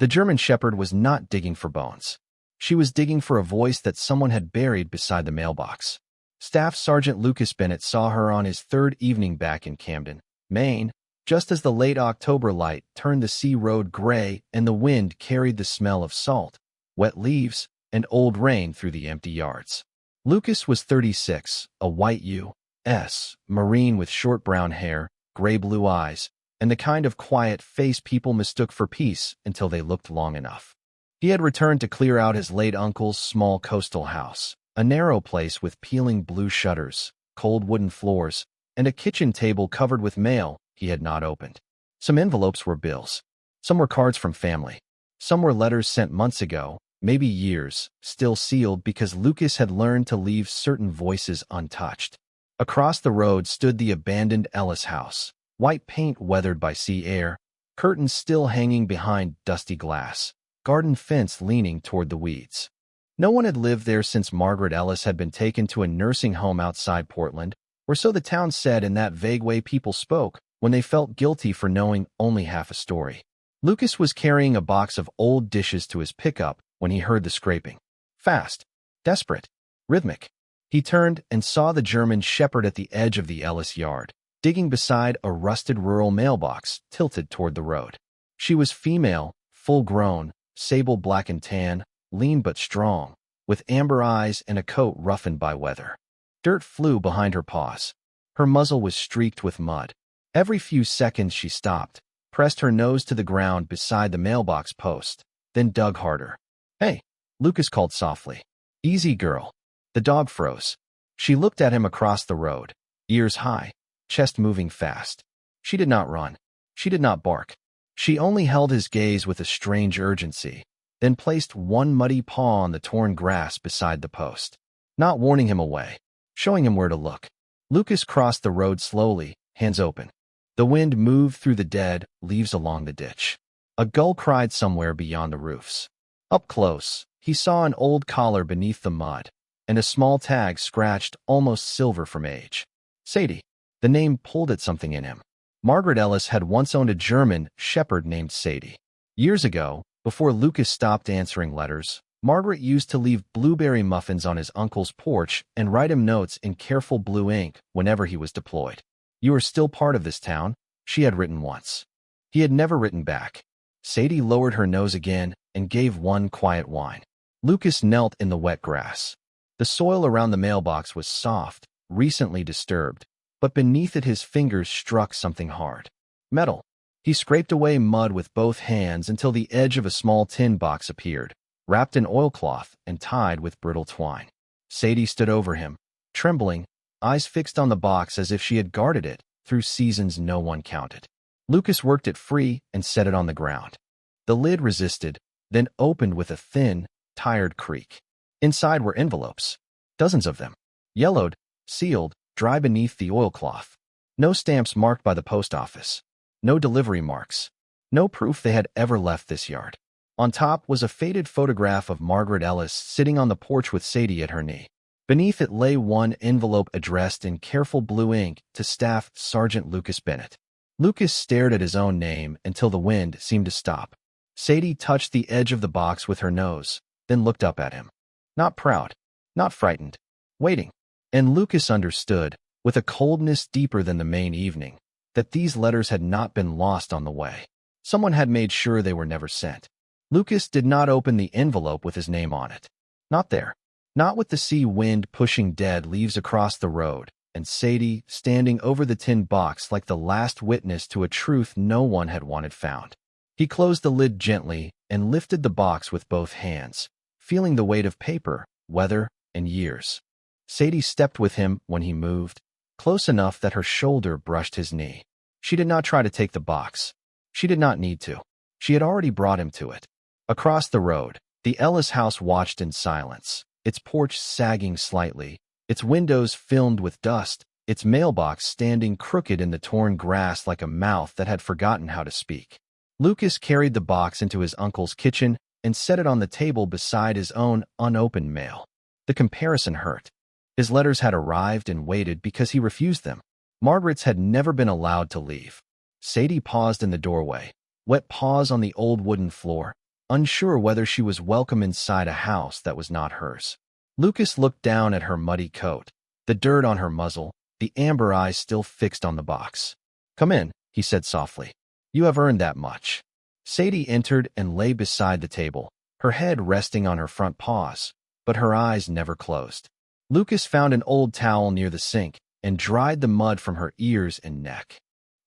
The German Shepherd was not digging for bones. She was digging for a voice that someone had buried beside the mailbox. Staff Sergeant Lucas Bennett saw her on his third evening back in Camden, Maine, just as the late October light turned the sea road gray and the wind carried the smell of salt, wet leaves, and old rain through the empty yards. Lucas was 36, a white U.S. Marine with short brown hair, gray-blue eyes, and the kind of quiet face people mistook for peace until they looked long enough. He had returned to clear out his late uncle's small coastal house, a narrow place with peeling blue shutters, cold wooden floors, and a kitchen table covered with mail he had not opened. Some envelopes were bills. Some were cards from family. Some were letters sent months ago, maybe years, still sealed because Lucas had learned to leave certain voices untouched. Across the road stood the abandoned Ellis house, white paint weathered by sea air, curtains still hanging behind dusty glass, garden fence leaning toward the weeds. No one had lived there since Margaret Ellis had been taken to a nursing home outside Portland, or so the town said in that vague way people spoke when they felt guilty for knowing only half a story. Lucas was carrying a box of old dishes to his pickup when he heard the scraping. Fast, desperate, rhythmic. He turned and saw the German Shepherd at the edge of the Ellis yard, digging beside a rusted rural mailbox tilted toward the road. She was female, full-grown, sable black and tan, lean but strong, with amber eyes and a coat roughened by weather. Dirt flew behind her paws. Her muzzle was streaked with mud. Every few seconds she stopped, pressed her nose to the ground beside the mailbox post, then dug harder. "Hey," Lucas called softly. "Easy, girl." The dog froze. She looked at him across the road, ears high, chest moving fast. She did not run. She did not bark. She only held his gaze with a strange urgency, then placed one muddy paw on the torn grass beside the post, not warning him away, showing him where to look. Lucas crossed the road slowly, hands open. The wind moved through the dead leaves along the ditch. A gull cried somewhere beyond the roofs. Up close, he saw an old collar beneath the mud, and a small tag scratched almost silver from age. Sadie. The name pulled at something in him. Margaret Ellis had once owned a German shepherd named Sadie. Years ago, before Lucas stopped answering letters, Margaret used to leave blueberry muffins on his uncle's porch and write him notes in careful blue ink whenever he was deployed. "You are still part of this town," she had written once. He had never written back. Sadie lowered her nose again and gave one quiet whine. Lucas knelt in the wet grass. The soil around the mailbox was soft, recently disturbed, but beneath it his fingers struck something hard. Metal. He scraped away mud with both hands until the edge of a small tin box appeared, wrapped in oilcloth and tied with brittle twine. Sadie stood over him, trembling, eyes fixed on the box as if she had guarded it through seasons no one counted. Lucas worked it free and set it on the ground. The lid resisted, then opened with a thin, tired creak. Inside were envelopes, dozens of them, yellowed, sealed, dry beneath the oilcloth. No stamps marked by the post office. No delivery marks. No proof they had ever left this yard. On top was a faded photograph of Margaret Ellis sitting on the porch with Sadie at her knee. Beneath it lay one envelope addressed in careful blue ink to Staff Sergeant Lucas Bennett. Lucas stared at his own name until the wind seemed to stop. Sadie touched the edge of the box with her nose, then looked up at him. Not proud, not frightened, waiting. And Lucas understood, with a coldness deeper than the Maine evening, that these letters had not been lost on the way. Someone had made sure they were never sent. Lucas did not open the envelope with his name on it. Not there. Not with the sea wind pushing dead leaves across the road, and Sadie standing over the tin box like the last witness to a truth no one had wanted found. He closed the lid gently and lifted the box with both hands, feeling the weight of paper, weather, and years. Sadie stepped with him when he moved, close enough that her shoulder brushed his knee. She did not try to take the box. She did not need to. She had already brought him to it. Across the road, the Ellis house watched in silence, its porch sagging slightly, its windows filmed with dust, its mailbox standing crooked in the torn grass like a mouth that had forgotten how to speak. Lucas carried the box into his uncle's kitchen and set it on the table beside his own unopened mail. The comparison hurt. His letters had arrived and waited because he refused them. Margaret's had never been allowed to leave. Sadie paused in the doorway, wet paws on the old wooden floor, unsure whether she was welcome inside a house that was not hers. Lucas looked down at her muddy coat, the dirt on her muzzle, the amber eyes still fixed on the box. "Come in," he said softly. "You have earned that much." Sadie entered and lay beside the table, her head resting on her front paws, but her eyes never closed. Lucas found an old towel near the sink and dried the mud from her ears and neck.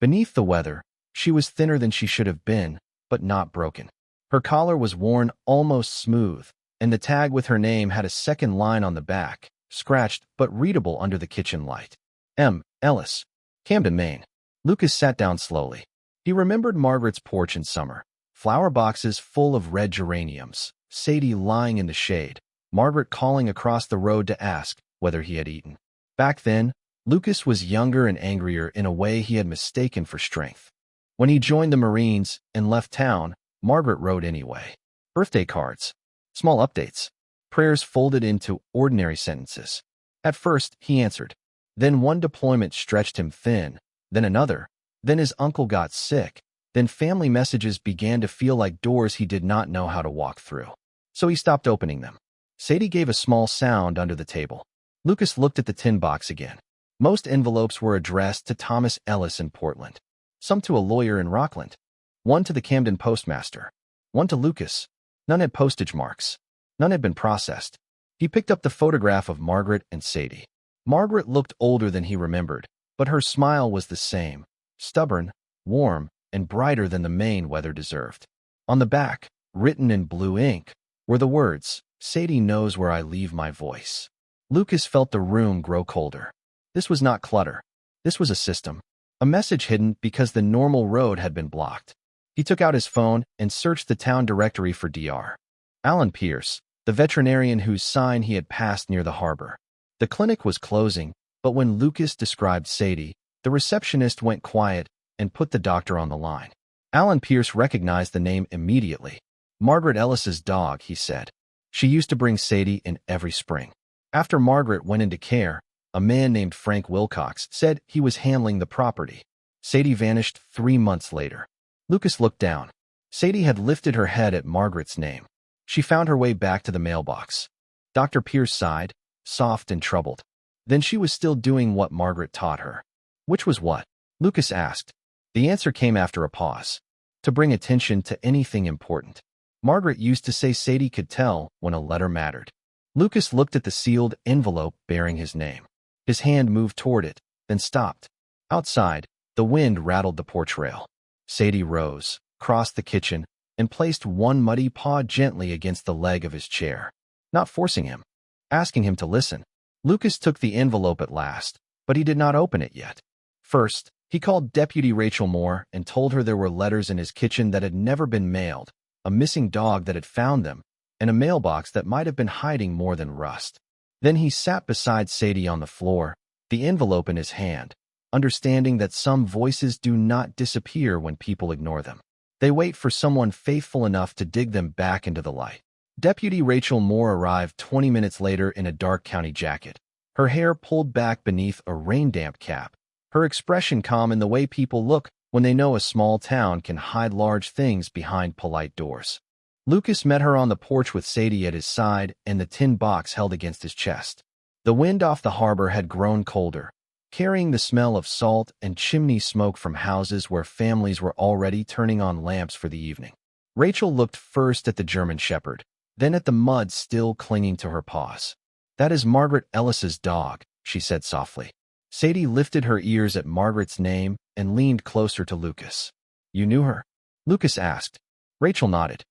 Beneath the weather, she was thinner than she should have been, but not broken. Her collar was worn almost smooth, and the tag with her name had a second line on the back, scratched but readable under the kitchen light. M. Ellis, Camden, Maine. Lucas sat down slowly. He remembered Margaret's porch in summer, flower boxes full of red geraniums, Sadie lying in the shade, Margaret calling across the road to ask whether he had eaten. Back then, Lucas was younger and angrier in a way he had mistaken for strength. When he joined the Marines and left town, Margaret wrote anyway. Birthday cards, small updates, prayers folded into ordinary sentences. At first, he answered. Then one deployment stretched him thin, then another. Then his uncle got sick. Then family messages began to feel like doors he did not know how to walk through. So he stopped opening them. Sadie gave a small sound under the table. Lucas looked at the tin box again. Most envelopes were addressed to Thomas Ellis in Portland, some to a lawyer in Rockland, one to the Camden postmaster, one to Lucas. None had postage marks. None had been processed. He picked up the photograph of Margaret and Sadie. Margaret looked older than he remembered, but her smile was the same, stubborn, warm, and brighter than the Maine weather deserved. On the back, written in blue ink, were the words, "Sadie knows where I leave my voice." Lucas felt the room grow colder. This was not clutter. This was a system. A message hidden because the normal road had been blocked. He took out his phone and searched the town directory for Dr. Alan Pierce, the veterinarian whose sign he had passed near the harbor. The clinic was closing, but when Lucas described Sadie, the receptionist went quiet and put the doctor on the line. Alan Pierce recognized the name immediately. "Margaret Ellis's dog," he said. "She used to bring Sadie in every spring." After Margaret went into care, a man named Frank Wilcox said he was handling the property. Sadie vanished 3 months later. Lucas looked down. Sadie had lifted her head at Margaret's name. She found her way back to the mailbox. Dr. Pierce sighed, soft and troubled. Then she was still doing what Margaret taught her. Which was what? Lucas asked. The answer came after a pause. To bring attention to anything important. Margaret used to say Sadie could tell when a letter mattered. Lucas looked at the sealed envelope bearing his name. His hand moved toward it, then stopped. Outside, the wind rattled the porch rail. Sadie rose, crossed the kitchen, and placed one muddy paw gently against the leg of his chair, not forcing him, asking him to listen. Lucas took the envelope at last, but he did not open it yet. First, he called Deputy Rachel Moore and told her there were letters in his kitchen that had never been mailed, a missing dog that had found them, and a mailbox that might have been hiding more than rust. Then he sat beside Sadie on the floor, the envelope in his hand, understanding that some voices do not disappear when people ignore them. They wait for someone faithful enough to dig them back into the light. Deputy Rachel Moore arrived 20 minutes later in a dark county jacket, her hair pulled back beneath a rain-damp cap, her expression calm in the way people look when they know a small town can hide large things behind polite doors. Lucas met her on the porch with Sadie at his side and the tin box held against his chest. The wind off the harbor had grown colder, carrying the smell of salt and chimney smoke from houses where families were already turning on lamps for the evening. Rachel looked first at the German shepherd, then at the mud still clinging to her paws. "That is Margaret Ellis's dog," she said softly. Sadie lifted her ears at Margaret's name and leaned closer to Lucas. "You knew her?" Lucas asked. Rachel nodded.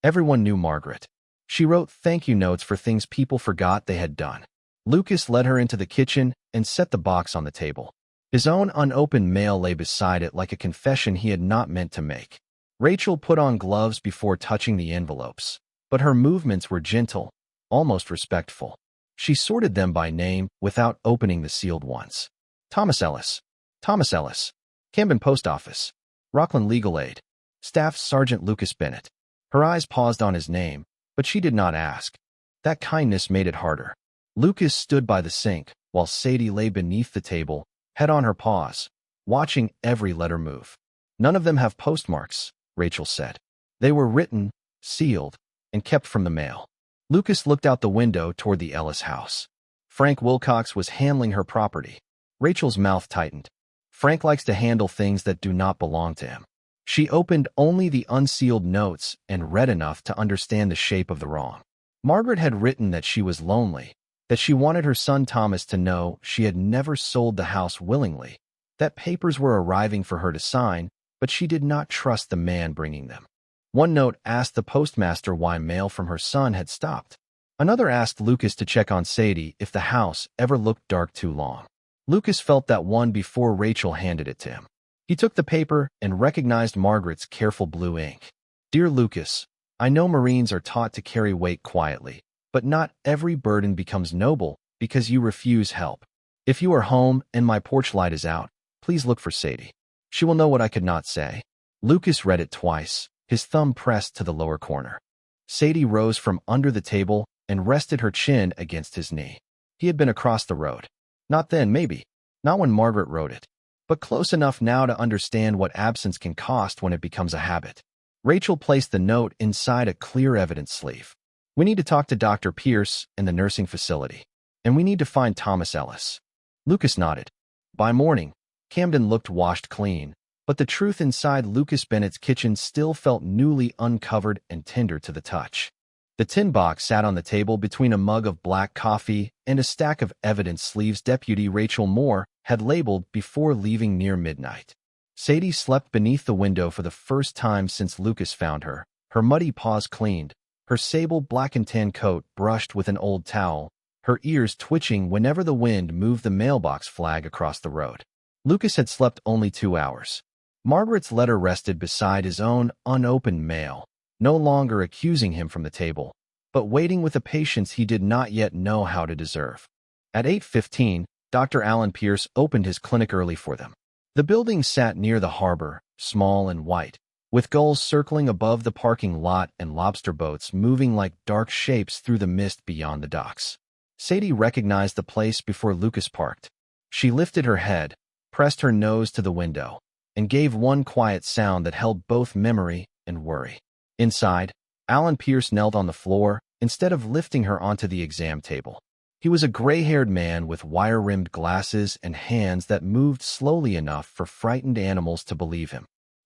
Everyone knew Margaret. She wrote thank you notes for things people forgot they had done. Lucas led her into the kitchen and set the box on the table. His own unopened mail lay beside it like a confession he had not meant to make. Rachel put on gloves before touching the envelopes, but her movements were gentle, almost respectful. She sorted them by name without opening the sealed ones. Thomas Ellis. Thomas Ellis. Camden Post Office. Rockland Legal Aid. Staff Sergeant Lucas Bennett. Her eyes paused on his name, but she did not ask. That kindness made it harder. Lucas stood by the sink, while Sadie lay beneath the table, head on her paws, watching every letter move. "None of them have postmarks," Rachel said. "They were written, sealed, and kept from the mail. Lucas looked out the window toward the Ellis house. Frank Wilcox was handling her property. Rachel's mouth tightened. Frank likes to handle things that do not belong to him. She opened only the unsealed notes and read enough to understand the shape of the wrong. Margaret had written that she was lonely, that she wanted her son Thomas to know she had never sold the house willingly, that papers were arriving for her to sign, but she did not trust the man bringing them. One note asked the postmaster why mail from her son had stopped. Another asked Lucas to check on Sadie if the house ever looked dark too long. Lucas felt that one before Rachel handed it to him. He took the paper and recognized Margaret's careful blue ink. Dear Lucas, I know Marines are taught to carry weight quietly, but not every burden becomes noble because you refuse help. If you are home and my porch light is out, please look for Sadie. She will know what I could not say. Lucas read it twice, his thumb pressed to the lower corner. Sadie rose from under the table and rested her chin against his knee. He had been across the road. Not then, maybe. Not when Margaret wrote it. But close enough now to understand what absence can cost when it becomes a habit. Rachel placed the note inside a clear evidence sleeve. We need to talk to Dr. Pierce in the nursing facility. And we need to find Thomas Ellis. Lucas nodded. By morning, Camden looked washed clean, but the truth inside Lucas Bennett's kitchen still felt newly uncovered and tender to the touch. The tin box sat on the table between a mug of black coffee and a stack of evidence sleeves Deputy Rachel Moore had labeled before leaving near midnight. Sadie slept beneath the window for the first time since Lucas found her, her muddy paws cleaned, her sable black and tan coat brushed with an old towel, her ears twitching whenever the wind moved the mailbox flag across the road. Lucas had slept only 2 hours. Margaret's letter rested beside his own unopened mail, no longer accusing him from the table, but waiting with a patience he did not yet know how to deserve. At 8:15, Dr. Alan Pierce opened his clinic early for them. The building sat near the harbor, small and white, with gulls circling above the parking lot and lobster boats moving like dark shapes through the mist beyond the docks. Sadie recognized the place before Lucas parked. She lifted her head, pressed her nose to the window, and gave one quiet sound that held both memory and worry. Inside, Alan Pierce knelt on the floor instead of lifting her onto the exam table. He was a gray-haired man with wire-rimmed glasses and hands that moved slowly enough for frightened animals to believe him.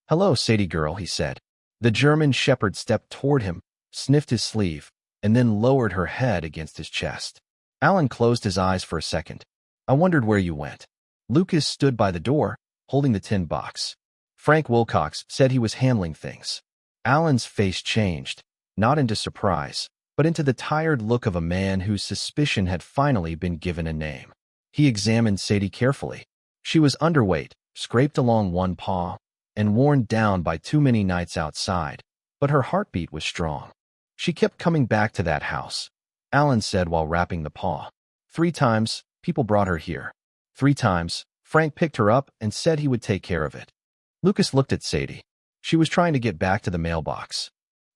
"Hello, Sadie girl," he said. The German shepherd stepped toward him, sniffed his sleeve, and then lowered her head against his chest. Alan closed his eyes for a second. "I wondered where you went." Lucas stood by the door, holding the tin box. Frank Wilcox said he was handling things. Alan's face changed, not into surprise, but into the tired look of a man whose suspicion had finally been given a name. He examined Sadie carefully. She was underweight, scraped along one paw, and worn down by too many nights outside, but her heartbeat was strong. She kept coming back to that house, Alan said while wrapping the paw. 3 times, people brought her here. 3 times, Frank picked her up and said he would take care of it. Lucas looked at Sadie. She was trying to get back to the mailbox.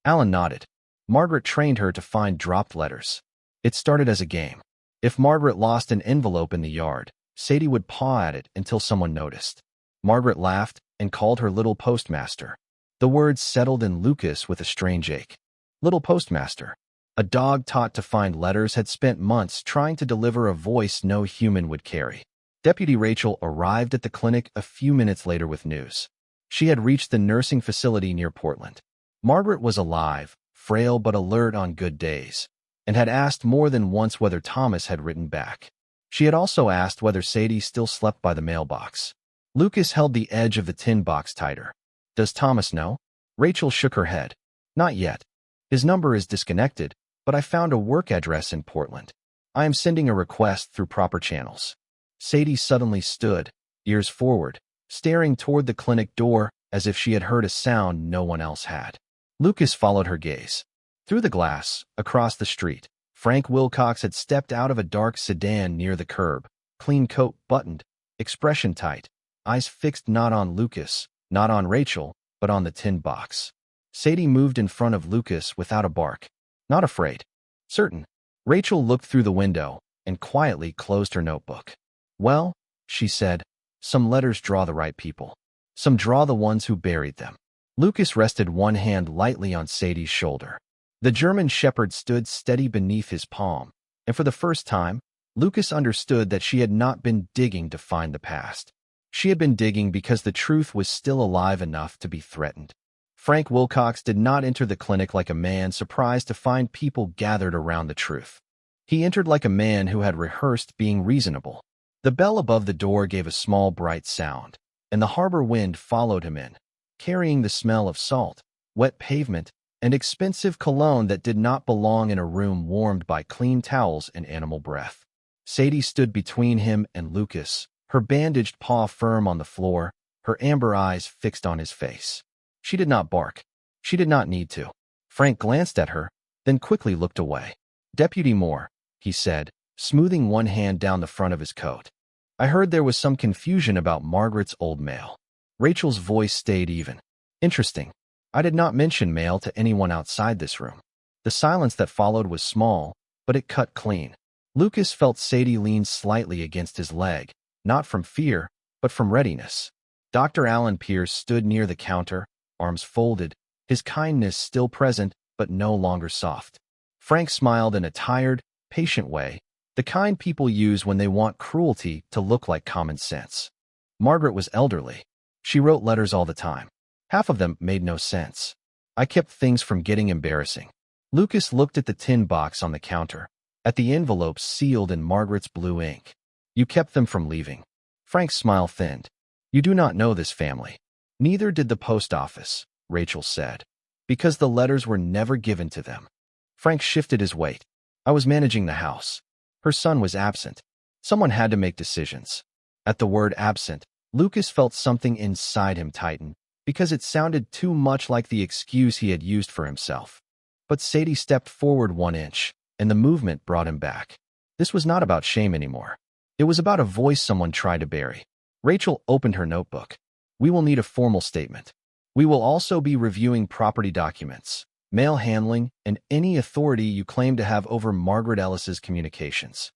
Alan nodded. Margaret trained her to find dropped letters. It started as a game. If Margaret lost an envelope in the yard, Sadie would paw at it until someone noticed. Margaret laughed and called her little postmaster. The words settled in Lucas with a strange ache. Little postmaster. A dog taught to find letters had spent months trying to deliver a voice no human would carry. Deputy Rachel arrived at the clinic a few minutes later with news. She had reached the nursing facility near Portland. Margaret was alive, frail but alert on good days, and had asked more than once whether Thomas had written back. She had also asked whether Sadie still slept by the mailbox. Lucas held the edge of the tin box tighter. "Does Thomas know?" Rachel shook her head. "Not yet. His number is disconnected, but I found a work address in Portland. I am sending a request through proper channels." Sadie suddenly stood, ears forward, staring toward the clinic door as if she had heard a sound no one else had. Lucas followed her gaze. Through the glass, across the street, Frank Wilcox had stepped out of a dark sedan near the curb, clean coat buttoned, expression tight, eyes fixed not on Lucas, not on Rachel, but on the tin box. Sadie moved in front of Lucas without a bark. Not afraid. Certain. Rachel looked through the window and quietly closed her notebook. "Well," she said, "some letters draw the right people. Some draw the ones who buried them." Lucas rested one hand lightly on Sadie's shoulder. The German shepherd stood steady beneath his palm, and for the first time, Lucas understood that she had not been digging to find the past. She had been digging because the truth was still alive enough to be threatened. Frank Wilcox did not enter the clinic like a man surprised to find people gathered around the truth. He entered like a man who had rehearsed being reasonable. The bell above the door gave a small bright sound, and the harbor wind followed him in, carrying the smell of salt, wet pavement, and expensive cologne that did not belong in a room warmed by clean towels and animal breath. Sadie stood between him and Lucas, her bandaged paw firm on the floor, her amber eyes fixed on his face. She did not bark. She did not need to. Frank glanced at her, then quickly looked away. "Deputy Moore," he said, smoothing one hand down the front of his coat. "I heard there was some confusion about Margaret's old mail." Rachel's voice stayed even. "Interesting. I did not mention mail to anyone outside this room." The silence that followed was small, but it cut clean. Lucas felt Sadie lean slightly against his leg, not from fear, but from readiness. Dr. Alan Pierce stood near the counter, arms folded, his kindness still present but no longer soft. Frank smiled in a tired, patient way, the kind people use when they want cruelty to look like common sense. Margaret was elderly. She wrote letters all the time. Half of them made no sense. I kept things from getting embarrassing. Lucas looked at the tin box on the counter, at the envelopes sealed in Margaret's blue ink. "You kept them from leaving." Frank's smile thinned. "You do not know this family." "Neither did the post office," Rachel said, "because the letters were never given to them." Frank shifted his weight. "I was managing the house. Her son was absent. Someone had to make decisions." At the word absent, Lucas felt something inside him tighten, because it sounded too much like the excuse he had used for himself. But Sadie stepped forward 1 inch, and the movement brought him back. This was not about shame anymore. It was about a voice someone tried to bury. Rachel opened her notebook. "We will need a formal statement. We will also be reviewing property documents, mail handling, and any authority you claim to have over Margaret Ellis's communications."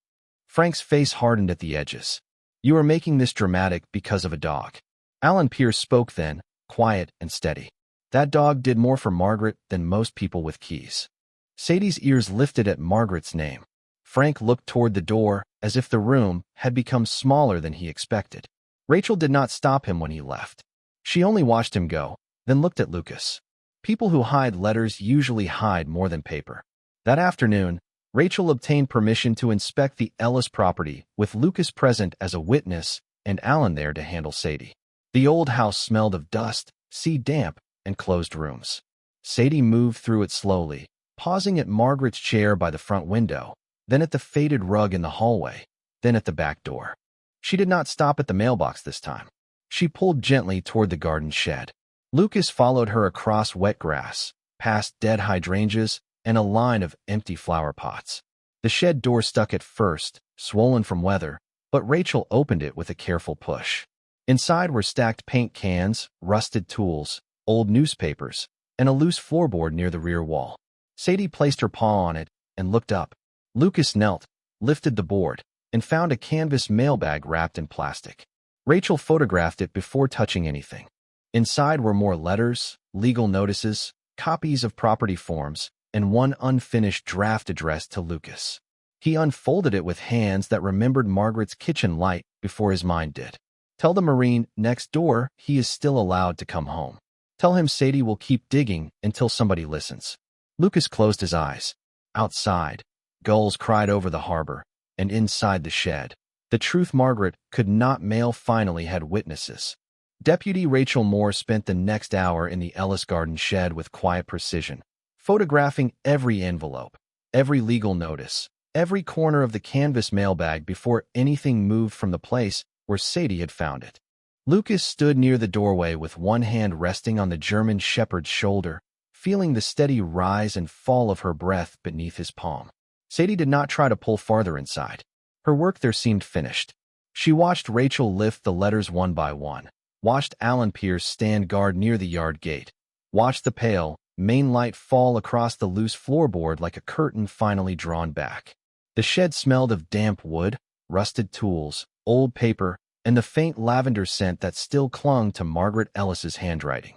Frank's face hardened at the edges. "You are making this dramatic because of a dog." Alan Pierce spoke then, quiet and steady. "That dog did more for Margaret than most people with keys." Sadie's ears lifted at Margaret's name. Frank looked toward the door, as if the room had become smaller than he expected. Rachel did not stop him when he left. She only watched him go, then looked at Lucas. People who hide letters usually hide more than paper. That afternoon, Rachel obtained permission to inspect the Ellis property, with Lucas present as a witness and Alan there to handle Sadie. The old house smelled of dust, sea damp, and closed rooms. Sadie moved through it slowly, pausing at Margaret's chair by the front window, then at the faded rug in the hallway, then at the back door. She did not stop at the mailbox this time. She pulled gently toward the garden shed. Lucas followed her across wet grass, past dead hydrangeas, and a line of empty flower pots. The shed door stuck at first, swollen from weather, but Rachel opened it with a careful push. Inside were stacked paint cans, rusted tools, old newspapers, and a loose floorboard near the rear wall. Sadie placed her paw on it and looked up. Lucas knelt, lifted the board, and found a canvas mailbag wrapped in plastic. Rachel photographed it before touching anything. Inside were more letters, legal notices, copies of property forms, and one unfinished draft addressed to Lucas. He unfolded it with hands that remembered Margaret's kitchen light before his mind did. "Tell the Marine next door he is still allowed to come home. Tell him Sadie will keep digging until somebody listens." Lucas closed his eyes. Outside, gulls cried over the harbor, and inside the shed, the truth Margaret could not mail finally had witnesses. Deputy Rachel Moore spent the next hour in the Ellis Garden shed with quiet precision, photographing every envelope, every legal notice, every corner of the canvas mailbag before anything moved from the place where Sadie had found it. Lucas stood near the doorway with one hand resting on the German shepherd's shoulder, feeling the steady rise and fall of her breath beneath his palm. Sadie did not try to pull farther inside. Her work there seemed finished. She watched Rachel lift the letters one by one, watched Alan Pierce stand guard near the yard gate, watched the pale, Maine light fall across the loose floorboard like a curtain finally drawn back. The shed smelled of damp wood, rusted tools, old paper, and the faint lavender scent that still clung to Margaret Ellis's handwriting.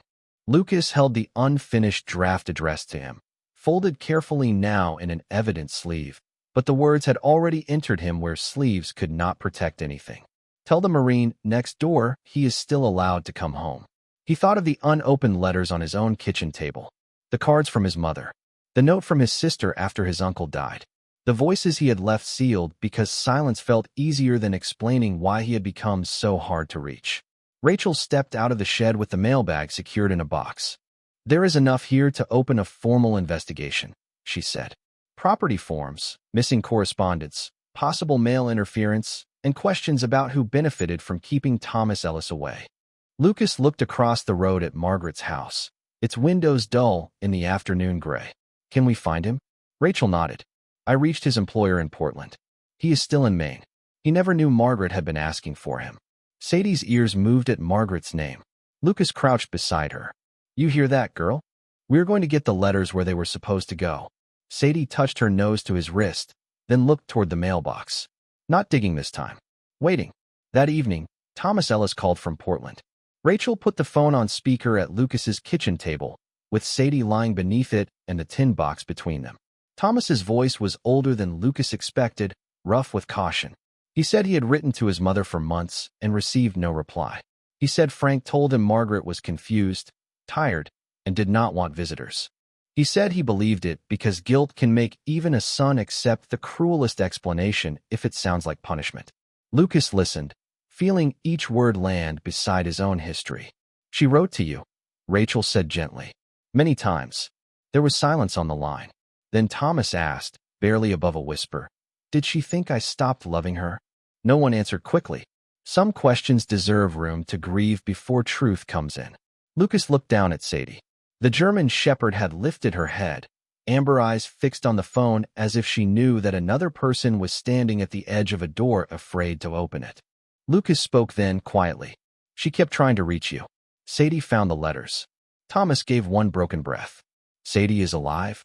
Lucas held the unfinished draft addressed to him, folded carefully now in an evident sleeve, but the words had already entered him where sleeves could not protect anything. Tell the Marine next door he is still allowed to come home. He thought of the unopened letters on his own kitchen table, the cards from his mother, the note from his sister after his uncle died, the voices he had left sealed because silence felt easier than explaining why he had become so hard to reach. Rachel stepped out of the shed with the mailbag secured in a box. There is enough here to open a formal investigation, she said. Property forms, missing correspondence, possible mail interference, and questions about who benefited from keeping Thomas Ellis away. Lucas looked across the road at Margaret's house, its windows dull in the afternoon gray. Can we find him? Rachel nodded. I reached his employer in Portland. He is still in Maine. He never knew Margaret had been asking for him. Sadie's ears moved at Margaret's name. Lucas crouched beside her. You hear that, girl? We're going to get the letters where they were supposed to go. Sadie touched her nose to his wrist, then looked toward the mailbox. Not digging this time. Waiting. That evening, Thomas Ellis called from Portland. Rachel put the phone on speaker at Lucas's kitchen table, with Sadie lying beneath it and the tin box between them. Thomas's voice was older than Lucas expected, rough with caution. He said he had written to his mother for months and received no reply. He said Frank told him Margaret was confused, tired, and did not want visitors. He said he believed it because guilt can make even a son accept the cruelest explanation if it sounds like punishment. Lucas listened, feeling each word land beside his own history. She wrote to you, Rachel said gently. Many times. There was silence on the line. Then Thomas asked, barely above a whisper, did she think I stopped loving her? No one answered quickly. Some questions deserve room to grieve before truth comes in. Lucas looked down at Sadie. The German shepherd had lifted her head, amber eyes fixed on the phone as if she knew that another person was standing at the edge of a door afraid to open it. Lucas spoke then quietly. She kept trying to reach you. Sadie found the letters. Thomas gave one broken breath. Sadie is alive?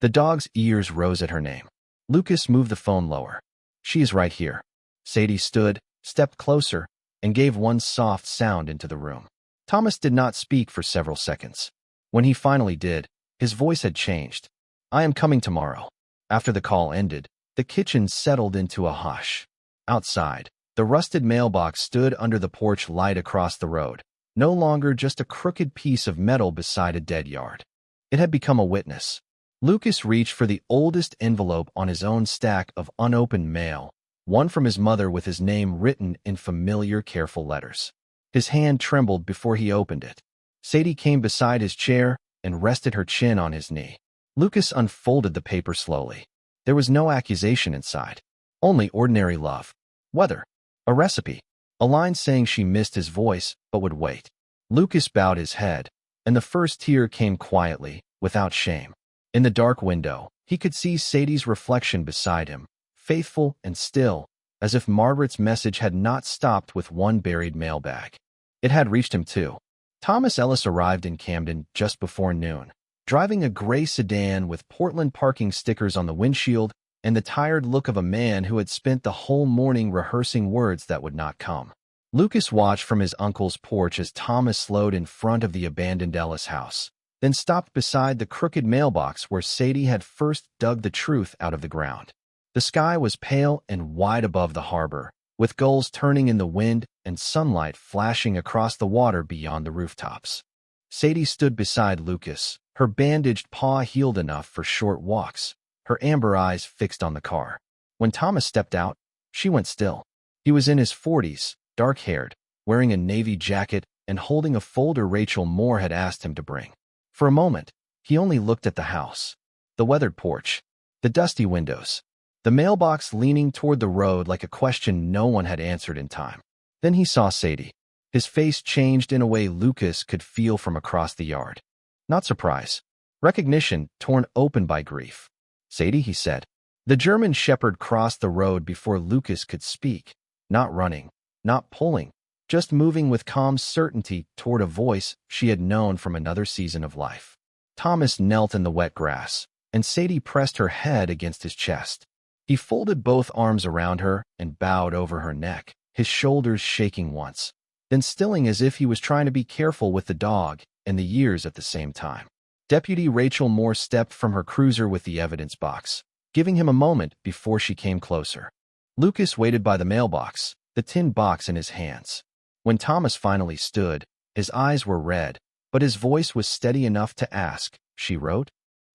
The dog's ears rose at her name. Lucas moved the phone lower. She is right here. Sadie stood, stepped closer, and gave one soft sound into the room. Thomas did not speak for several seconds. When he finally did, his voice had changed. I am coming tomorrow. After the call ended, the kitchen settled into a hush. Outside, the rusted mailbox stood under the porch light across the road, no longer just a crooked piece of metal beside a dead yard. It had become a witness. Lucas reached for the oldest envelope on his own stack of unopened mail, one from his mother with his name written in familiar, careful letters. His hand trembled before he opened it. Sadie came beside his chair and rested her chin on his knee. Lucas unfolded the paper slowly. There was no accusation inside, only ordinary love. Weather. A recipe. A line saying she missed his voice but would wait. Lucas bowed his head, and the first tear came quietly, without shame. In the dark window, he could see Sadie's reflection beside him, faithful and still, as if Margaret's message had not stopped with one buried mailbag. It had reached him too. Thomas Ellis arrived in Camden just before noon, driving a gray sedan with Portland parking stickers on the windshield and the tired look of a man who had spent the whole morning rehearsing words that would not come. Lucas watched from his uncle's porch as Thomas slowed in front of the abandoned Ellis house, then stopped beside the crooked mailbox where Sadie had first dug the truth out of the ground. The sky was pale and wide above the harbor, with gulls turning in the wind and sunlight flashing across the water beyond the rooftops. Sadie stood beside Lucas, her bandaged paw healed enough for short walks, her amber eyes fixed on the car. When Thomas stepped out, she went still. He was in his 40s, dark-haired, wearing a navy jacket and holding a folder Rachel Moore had asked him to bring. For a moment, he only looked at the house, the weathered porch, the dusty windows, the mailbox leaning toward the road like a question no one had answered in time. Then he saw Sadie. His face changed in a way Lucas could feel from across the yard. Not surprise. Recognition torn open by grief. Sadie, he said. The German shepherd crossed the road before Lucas could speak, not running, not pulling, just moving with calm certainty toward a voice she had known from another season of life. Thomas knelt in the wet grass, and Sadie pressed her head against his chest. He folded both arms around her and bowed over her neck, his shoulders shaking once. Then stilling as if he was trying to be careful with the dog, and the years at the same time. Deputy Rachel Moore stepped from her cruiser with the evidence box, giving him a moment before she came closer. Lucas waited by the mailbox, the tin box in his hands. When Thomas finally stood, his eyes were red, but his voice was steady enough to ask, "She wrote?"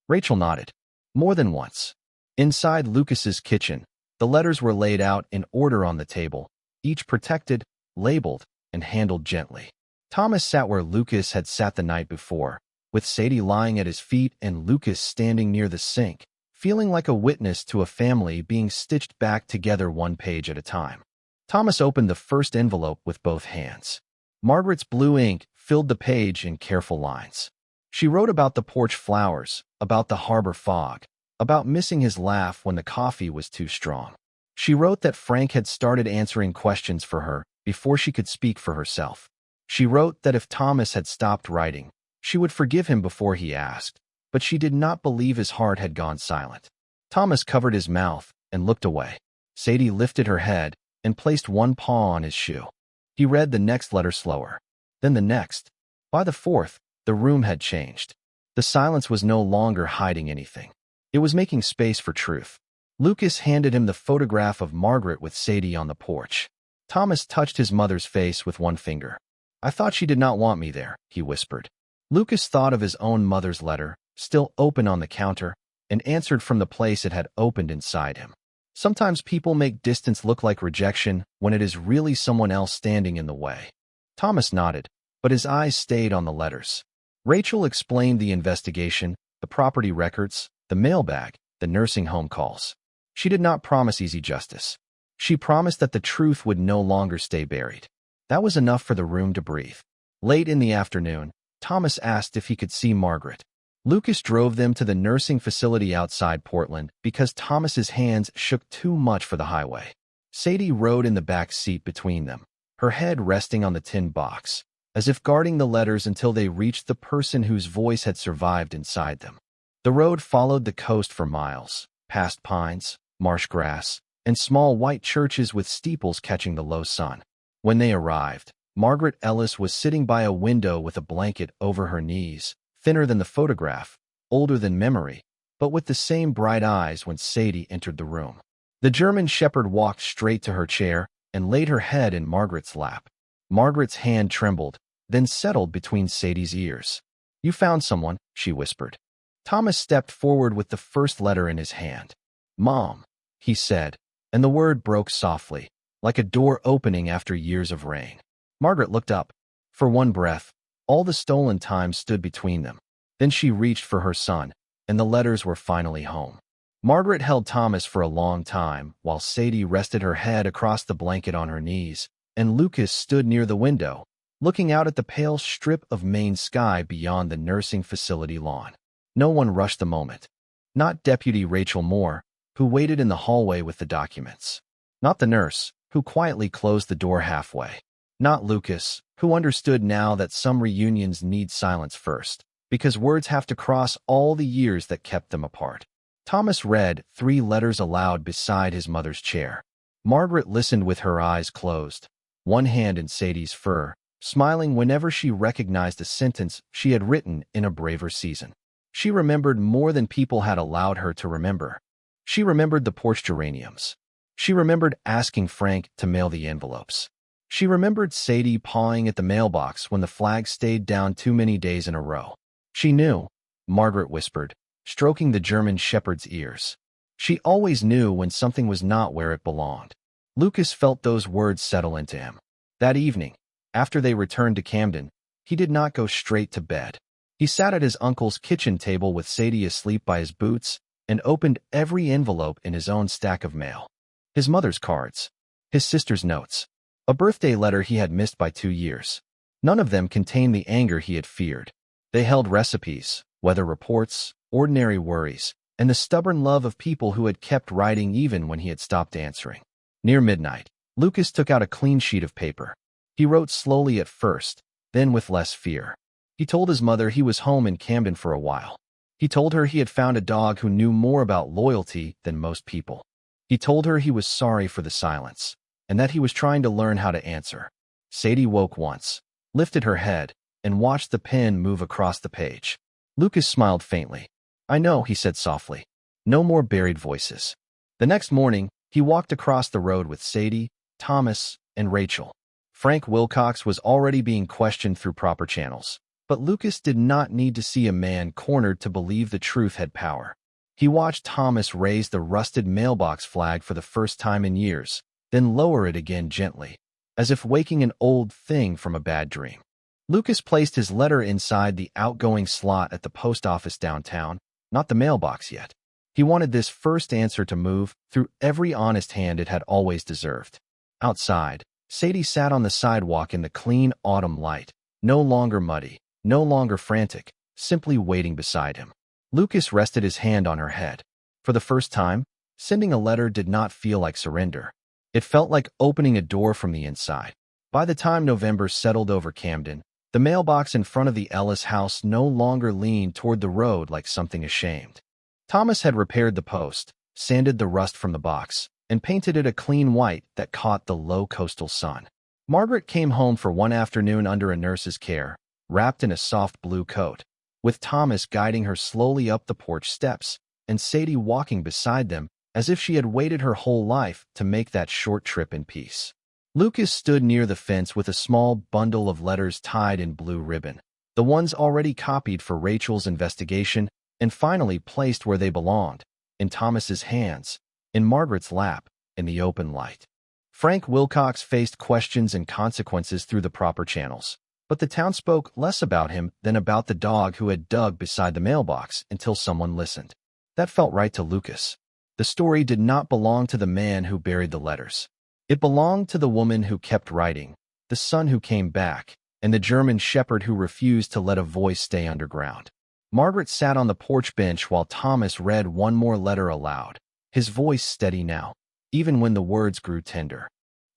Rachel nodded. More than once. Inside Lucas's kitchen, the letters were laid out in order on the table, each protected, labeled, and handled gently. Thomas sat where Lucas had sat the night before, with Sadie lying at his feet and Lucas standing near the sink, feeling like a witness to a family being stitched back together one page at a time. Thomas opened the first envelope with both hands. Margaret's blue ink filled the page in careful lines. She wrote about the porch flowers, about the harbor fog, about missing his laugh when the coffee was too strong. She wrote that Frank had started answering questions for her before she could speak for herself. She wrote that if Thomas had stopped writing, she would forgive him before he asked, but she did not believe his heart had gone silent. Thomas covered his mouth and looked away. Sadie lifted her head and placed one paw on his shoe. He read the next letter slower, then the next. By the fourth, the room had changed. The silence was no longer hiding anything. It was making space for truth. Lucas handed him the photograph of Margaret with Sadie on the porch. Thomas touched his mother's face with one finger. "I thought she did not want me there," he whispered. Lucas thought of his own mother's letter, still open on the counter, and answered from the place it had opened inside him. Sometimes people make distance look like rejection when it is really someone else standing in the way. Thomas nodded, but his eyes stayed on the letters. Rachel explained the investigation, the property records, the mailbag, the nursing home calls. She did not promise easy justice. She promised that the truth would no longer stay buried. That was enough for the room to breathe. Late in the afternoon, Thomas asked if he could see Margaret. Lucas drove them to the nursing facility outside Portland because Thomas's hands shook too much for the highway. Sadie rode in the back seat between them, her head resting on the tin box, as if guarding the letters until they reached the person whose voice had survived inside them. The road followed the coast for miles, past pines, marsh grass, and small white churches with steeples catching the low sun. When they arrived, Margaret Ellis was sitting by a window with a blanket over her knees, thinner than the photograph, older than memory, but with the same bright eyes when Sadie entered the room. The German shepherd walked straight to her chair and laid her head in Margaret's lap. Margaret's hand trembled, then settled between Sadie's ears. "You found someone," she whispered. Thomas stepped forward with the first letter in his hand. "Mom," he said, and the word broke softly, like a door opening after years of rain. Margaret looked up. For one breath, all the stolen time stood between them. Then she reached for her son, and the letters were finally home. Margaret held Thomas for a long time, while Sadie rested her head across the blanket on her knees, and Lucas stood near the window, looking out at the pale strip of Maine sky beyond the nursing facility lawn. No one rushed the moment. Not Deputy Rachel Moore, who waited in the hallway with the documents. Not the nurse, who quietly closed the door halfway. Not Lucas, who understood now that some reunions need silence first, because words have to cross all the years that kept them apart. Thomas read 3 letters aloud beside his mother's chair. Margaret listened with her eyes closed, one hand in Sadie's fur, smiling whenever she recognized a sentence she had written in a braver season. She remembered more than people had allowed her to remember. She remembered the porch geraniums. She remembered asking Frank to mail the envelopes. She remembered Sadie pawing at the mailbox when the flag stayed down too many days in a row. She knew, Margaret whispered, stroking the German shepherd's ears. She always knew when something was not where it belonged. Lucas felt those words settle into him. That evening, after they returned to Camden, he did not go straight to bed. He sat at his uncle's kitchen table with Sadie asleep by his boots and opened every envelope in his own stack of mail. His mother's cards, his sister's notes, a birthday letter he had missed by 2 years. None of them contained the anger he had feared. They held recipes, weather reports, ordinary worries, and the stubborn love of people who had kept writing even when he had stopped answering. Near midnight, Lucas took out a clean sheet of paper. He wrote slowly at first, then with less fear. He told his mother he was home in Camden for a while. He told her he had found a dog who knew more about loyalty than most people. He told her he was sorry for the silence, and that he was trying to learn how to answer. Sadie woke once, lifted her head, and watched the pen move across the page. Lucas smiled faintly. "I know," he said softly. "No more buried voices." The next morning, he walked across the road with Sadie, Thomas, and Rachel. Frank Wilcox was already being questioned through proper channels, but Lucas did not need to see a man cornered to believe the truth had power. He watched Thomas raise the rusted mailbox flag for the first time in years, then lower it again gently, as if waking an old thing from a bad dream. Lucas placed his letter inside the outgoing slot at the post office downtown, not the mailbox yet. He wanted this first answer to move through every honest hand it had always deserved. Outside, Sadie sat on the sidewalk in the clean autumn light, no longer muddy, no longer frantic, simply waiting beside him. Lucas rested his hand on her head. For the first time, sending a letter did not feel like surrender. It felt like opening a door from the inside. By the time November settled over Camden, the mailbox in front of the Ellis house no longer leaned toward the road like something ashamed. Thomas had repaired the post, sanded the rust from the box, and painted it a clean white that caught the low coastal sun. Margaret came home for one afternoon under a nurse's care, wrapped in a soft blue coat, with Thomas guiding her slowly up the porch steps, and Sadie walking beside them as if she had waited her whole life to make that short trip in peace. Lucas stood near the fence with a small bundle of letters tied in blue ribbon, the ones already copied for Rachel's investigation and finally placed where they belonged, in Thomas's hands, in Margaret's lap, in the open light. Frank Wilcox faced questions and consequences through the proper channels, but the town spoke less about him than about the dog who had dug beside the mailbox until someone listened. That felt right to Lucas. The story did not belong to the man who buried the letters. It belonged to the woman who kept writing, the son who came back, and the German shepherd who refused to let a voice stay underground. Margaret sat on the porch bench while Thomas read one more letter aloud, his voice steady now, even when the words grew tender.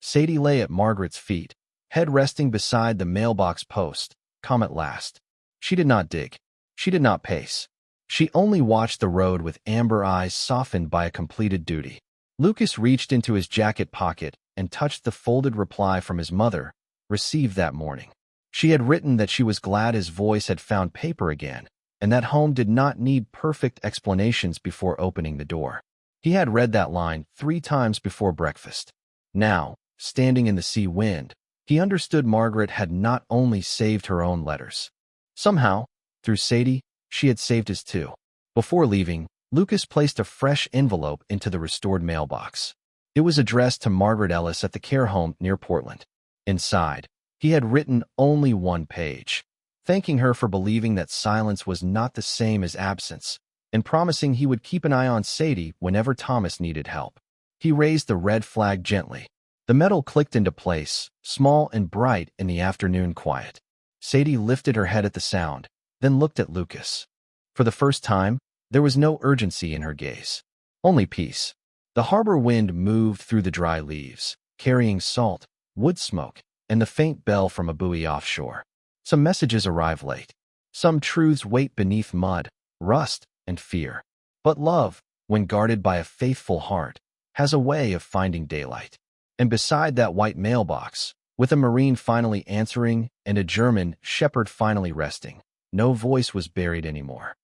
Sadie lay at Margaret's feet, head resting beside the mailbox post, calm at last. She did not dig. She did not pace. She only watched the road with amber eyes softened by a completed duty. Lucas reached into his jacket pocket and touched the folded reply from his mother, received that morning. She had written that she was glad his voice had found paper again, and that home did not need perfect explanations before opening the door. He had read that line 3 times before breakfast. Now, standing in the sea wind, he understood Margaret had not only saved her own letters. Somehow, through Sadie, she had saved his too. Before leaving, Lucas placed a fresh envelope into the restored mailbox. It was addressed to Margaret Ellis at the care home near Portland. Inside, he had written only one page, thanking her for believing that silence was not the same as absence, and promising he would keep an eye on Sadie whenever Thomas needed help. He raised the red flag gently. The metal clicked into place, small and bright in the afternoon quiet. Sadie lifted her head at the sound, then looked at Lucas. For the first time, there was no urgency in her gaze, only peace. The harbor wind moved through the dry leaves, carrying salt, wood smoke, and the faint bell from a buoy offshore. Some messages arrive late. Some truths wait beneath mud, rust, and fear. But love, when guarded by a faithful heart, has a way of finding daylight. And beside that white mailbox, with a Marine finally answering and a German shepherd finally resting, no voice was buried anymore.